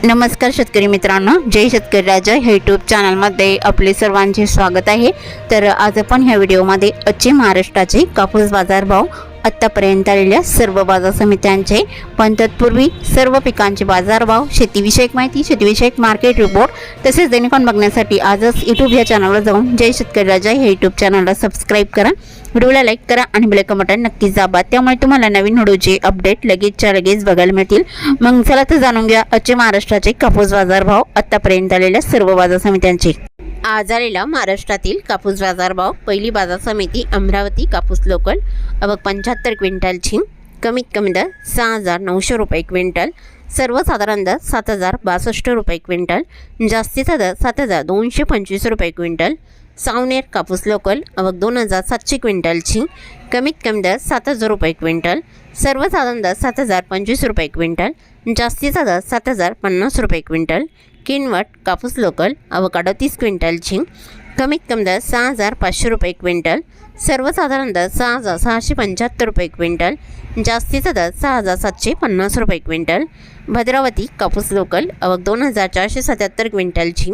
नमस्कार शेतकरी मित्रांनो, जय शेतकरी राजा हे यूट्यूब चॅनलमध्ये आपले सर्वांचे स्वागत आहे। तर आज आपण ह्या व्हिडिओमध्ये आजचे महाराष्ट्राचे कापूस बाजारभाव, आत्तापर्यंत आलेल्या सर्व बाजार समित्यांचे, पण तत्पूर्वी सर्व पिकांचे बाजारभाव, शेतीविषयक माहिती, शेतीविषयक मार्केट रिपोर्ट तसेच दैनिकांन बघण्यासाठी आजच यूट्यूब या चॅनलवर जाऊन जय शेतकरी राजा हे यूट्यूब चॅनलला सबस्क्राईब करा, व्हिडिओला लाईक करा आणि बेल आयकॉन बटन नक्कीच दाबा, त्यामुळे तुम्हाला नवीन व्हिडिओचे अपडेट लगेचच्या लगेच बघायला मिळतील। मग चला तर जाणून घ्या आजचे महाराष्ट्राचे कापूस बाजारभाव, आत्तापर्यंत आलेल्या सर्व बाजार समित्यांचे। आज आलेला महाराष्ट्रातील कापूस बाजारभाव, पहिली बाजार समिती अमरावती कापूस लोकल, आवक 75 क्विंटलची, कमीत कमी दर 6,900 रुपये क्विंटल, सर्वसाधारण दर 7,062 रुपये क्विंटल, जास्तीचा दर 7,225 रुपये क्विंटल। सावनेर कापूस लोकल, आवक 2,700 क्विंटलची, कमीत कमी दर 7,000 रुपये क्विंटल, सर्वसाधारण दर 7,025 रुपये क्विंटल, जास्तीचा दर 7,050 रुपये क्विंटल। किनवट कापूस लोकल, आवक 38 क्विंटलची, कमीत कमी दर 6,500 रुपये क्विंटल, सर्वसाधारण दर 6,675 रुपये क्विंटल, जास्तीचा दर 6,750 रुपये क्विंटल। भद्रावती कापूस लोकल, आवक 2,477 क्विंटलची,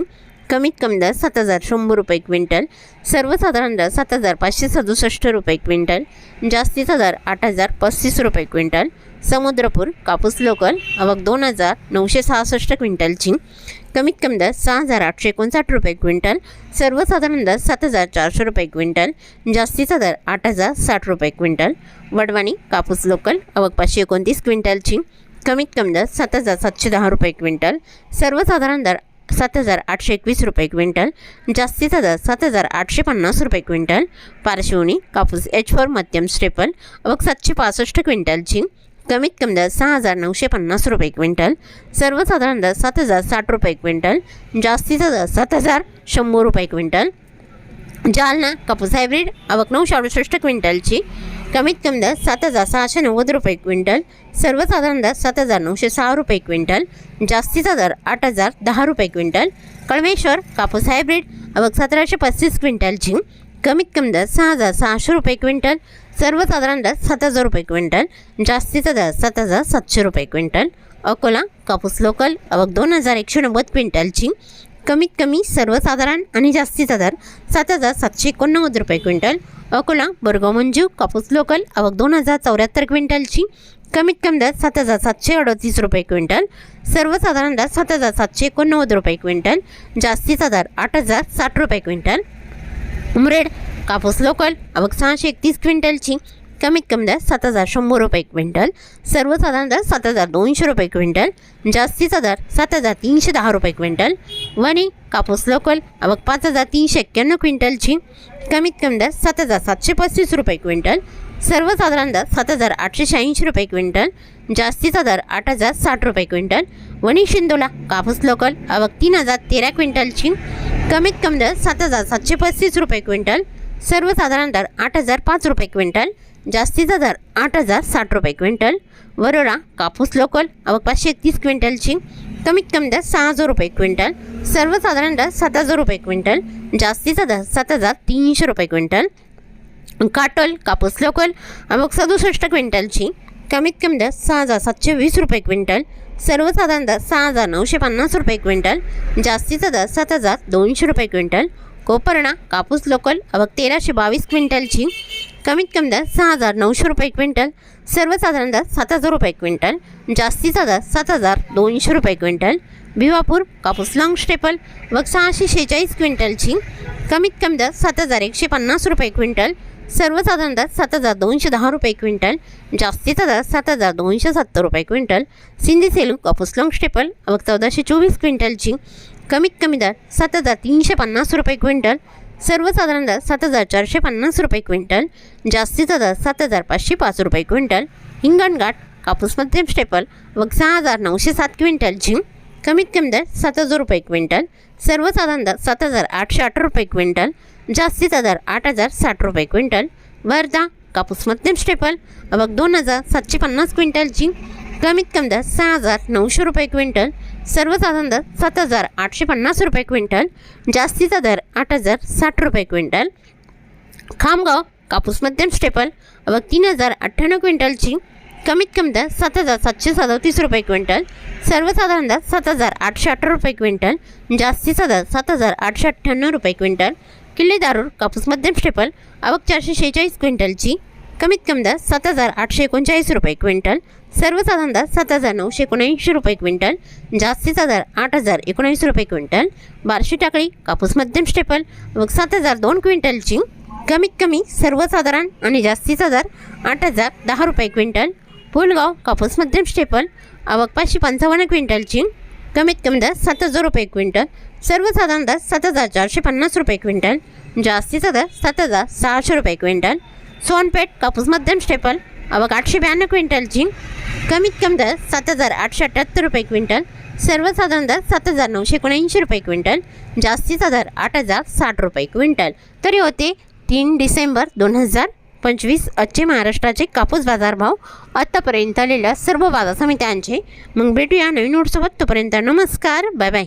कमीत कमी दर 7,100 रुपये क्विंटल, सर्वसाधारण दर 7,567 रुपये क्विंटल, जास्तीचा दर 8,035 रुपये क्विंटल। समुद्रपूर कापूस लोकल, आवक 2,966 क्विंटलची, कमीत कमी दर 6,859 रुपये क्विंटल, सर्वसाधारण दर 7,400 रुपये क्विंटल, जास्तीचा दर 8,060 रुपये क्विंटल। वडवाणी कापूस लोकल, आवक 529 क्विंटलची, कमीत कमी दर 7,710 रुपये क्विंटल, सर्वसाधारण दर 7,821 रुपये क्विंटल, जास्तीचा दर 7,850 रुपये क्विंटल। पारशिवनी कापूस H4 मध्यम स्टेपल, आवक 765 क्विंटलची, कमीत कमी दर 6,950 रुपये क्विंटल, सर्वसाधारण दर 7,060 रुपये क्विंटल, जास्तीचा दर 7,100 रुपये क्विंटल। जालना कापूस हायब्रिड, आवक 968 क्विंटलची, कमीत कमी दर 7,690 रुपये क्विंटल, सर्वसाधारण दर 7,906 रुपये क्विंटल, जास्तीचा दर 8,010 रुपये क्विंटल। कळमेश्वर कापूस हायब्रिड, आवक 1,735 क्विंटलची, कमीत कमी दर 6,600 रुपये क्विंटल, सर्वसाधारण दर 7,000 रुपये क्विंटल, जास्तीचा दर 7,700 रुपये क्विंटल। अकोला कापूस लोकल, आवक 2,190 क्विंटलची, कमीत कमी सर्वसाधारण आणि जास्तीचा दर 7,789 रुपये क्विंटल। अकोला बोरगाव मंजू कापूस लोकल, आवक 2,074 क्विंटलची, कमीत कमी दर 7,738 रुपये क्विंटल, सर्वसाधारण दर 7,789 रुपये क्विंटल, जास्तीचा दर 8,060 रुपये क्विंटल। उमरेड कापूस लोकल, आवक 631 क्विंटलची, कमीत कमी दर 7,100 रुपये क्विंटल, सर्वसाधारण दर 7,200 रुपये क्विंटल, जास्तीचा दर 7,310 रुपये क्विंटल। वणी कापूस लोकल, आवक 5,391 क्विंटलची, कमीत कमी दर 7,735 रुपये क्विंटल, सर्वसाधारण दर 7,880 रुपये क्विंटल, जास्तीचा दर 8,060 रुपये क्विंटल। वणी शिंदोला कापूस लोकल, आवक 3,013 क्विंटलची, कमीत कमी दर 7,735 रुपये क्विंटल, सर्वसाधारण दर 8,005 रुपये क्विंटल, जास्तीचा दर 8,060 रुपये क्विंटल। वरोरा कापूस लोकल, आवक 531 क्विंटलची, कमीत कमी दर 6,000 रुपये क्विंटल, सर्वसाधारण दर 7,000 रुपये क्विंटल, जास्तीचा दर 7,300 रुपये क्विंटल। काटोल कापूस लोकल, आवक 67 क्विंटलची, कमीत कमी दर 6,720 रुपये क्विंटल, सर्वसाधारण दर 6,950 रुपये क्विंटल, जास्तीचा दर 7,200 रुपये क्विंटल। कोपर्णा कापूस लोकल, आवक 1,322 क्विंटलची, कमीत कमी दर 6,900 रुपये क्विंटल, सर्वसाधारण दर 7,000 रुपये क्विंटल, जास्तीचा दर 7,200 रुपये क्विंटल। भिवापूर कापूस लॉंग स्टेपल, आवक 646 क्विंटलची, कमीत कमी दर 7,150 रुपये क्विंटल, सर्वसाधारण दर 7,210 रुपये क्विंटल, जास्तीचा दर 7,270 रुपये क्विंटल। सिंधी सेलू कापूस लॉंग स्टेपल, आवक 1,424 क्विंटलची, कमीत कमी दर 7,350 रुपये क्विंटल, सर्वसाधारण दर 7,450 रुपये क्विंटल, जास्तीचा दर 7,505 रुपये क्विंटल। हिंगणघाट कापूस मध्यम स्टेपल, आवक 6,907 क्विंटलची, कमीत कमी दर 7,000 रुपये क्विंटल, सर्वसाधारण दर 7,808 रुपये क्विंटल, जास्तीचा दर 8,060 रुपये क्विंटल। वर्धा कापूस मध्यम स्टेपल, आवक 2,750 क्विंटलची, कमीत कमी दर 6,900 रुपये क्विंटल, सर्वसाधारण दर 7,850 रुपये क्विंटल, जास्तीचा दर 8,060 रुपये क्विंटल। खामगाव कापूस मध्यम स्टेपल, आवक 3,098 क्विंटलची, कमीत कमी दर 7,737 रुपये क्विंटल, सर्वसाधारण दर 7,818 रुपये क्विंटल, जास्तीचा दर 7,898 रुपये क्विंटल. किल्ले दारूर कापूस मध्यम स्टेपल आवक 446 क्विंटलची, कमीत कमी दर 7,839 रुपये क्विंटल, सर्वसाधारण दर 7,979 रुपये क्विंटल, जास्तीचा दर 8,019 रुपये क्विंटल. बार्शी टाकळी कापूस मध्यम स्टेपल आवक 7,002 क्विंटलची, कमीत कमी सर्वसाधारण आणि जास्तीचा दर 8,010 रुपये क्विंटल. पुलगाव कापूस मध्यम स्टेपल आवक 555 क्विंटलची, कमीत कमी दर 7,000 रुपये क्विंटल, सर्वसाधारण दर 7,450 रुपये क्विंटल, जास्तीचा दर 7,600 रुपये क्विंटल. सोनपेठ कापूस मध्यम स्टेपल आवक 892 क्विंटलची, कमीत कमी दर 7,878 रुपये क्विंटल, सर्वसाधारण दर 7,979 रुपये क्विंटल, जास्तीचा दर 8,060 रुपये क्विंटल. तरी होते 3 डिसेंबर 2025 आजचे महाराष्ट्राचे कापूस बाजारभाव आत्तापर्यंत आलेल्या सर्व बाजार समित्यांचे. मग भेटूया नवीन नोटसोबत. तोपर्यंत नमस्कार, बाय बाय.